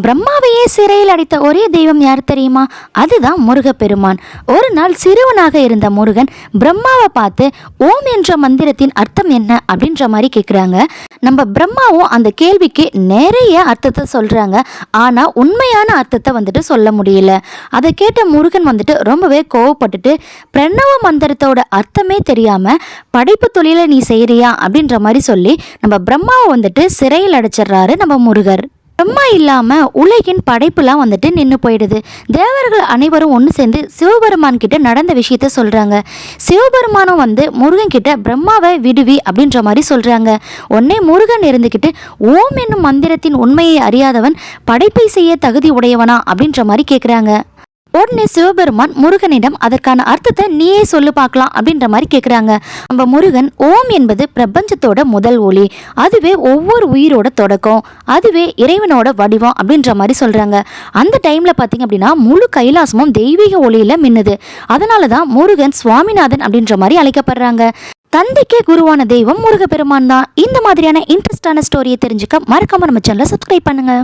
பிரம்மாவையே சிறையில் அடைத்த ஒரே தெய்வம் யார் தெரியுமா? அதுதான் முருகப்பெருமான். ஒரு நாள் சிறுவனாக இருந்த முருகன் பிரம்மாவை பார்த்து ஓம் என்ற மந்திரத்தின் அர்த்தம் என்ன அப்படின்ற மாதிரி கேட்குறாங்க. நம்ம பிரம்மாவும் அந்த கேள்விக்கு நிறைய அர்த்தத்தை சொல்றாங்க. ஆனா உண்மையான அர்த்தத்தை வந்துட்டு சொல்ல முடியல. அதை கேட்ட முருகன் வந்துட்டு ரொம்பவே கோவப்பட்டுட்டு பிரணவ மந்திரத்தோட அர்த்தமே தெரியாம படைப்பு தொழிலை நீ செய்யறியா அப்படின்ற மாதிரி சொல்லி நம்ம பிரம்மாவை வந்துட்டு சிறையில் அடைச்சிடுறாரு நம்ம முருகர். பிரம்மா இல்லாம உலகின் படைப்புலாம் வந்துட்டு நின்று போயிடுது. தேவர்கள் அனைவரும் ஒன்று சேர்ந்து சிவபெருமான் கிட்ட நடந்த விஷயத்த சொல்றாங்க. சிவபெருமானும் வந்து முருகன் கிட்ட பிரம்மாவை விடுவி அப்படின்ற மாதிரி சொல்றாங்க. உடனே முருகன் இருந்துக்கிட்டு ஓம் என்னும் மந்திரத்தின் உண்மையை அறியாதவன் படைப்பை செய்ய தகுதி உடையவனா அப்படின்ற மாதிரி கேட்குறாங்க. உடனே சிவபெருமான் முருகனிடம் அதற்கான அர்த்தத்தை நீயே சொல்லு பார்க்கலாம் அப்படின்ற மாதிரி கேட்குறாங்க. நம்ம முருகன் ஓம் என்பது பிரபஞ்சத்தோட முதல் ஒளி, அதுவே ஒவ்வொரு உயிரோட தொடக்கம், அதுவே இறைவனோட வடிவம் அப்படின்ற மாதிரி சொல்கிறாங்க. அந்த டைமில் பார்த்தீங்க அப்படின்னா முழு கைலாசமும் தெய்வீக ஒளியில் மின்னுது. அதனால தான் முருகன் சுவாமிநாதன் அப்படின்ற மாதிரி அழைக்கப்படுறாங்க. தந்தைக்கே குருவான தெய்வம் முருகப்பெருமான் தான். இந்த மாதிரியான இன்ட்ரெஸ்டான ஸ்டோரியை தெரிஞ்சுக்க மறக்காம நம்ம சேனலை சப்ஸ்கிரைப் பண்ணுங்க.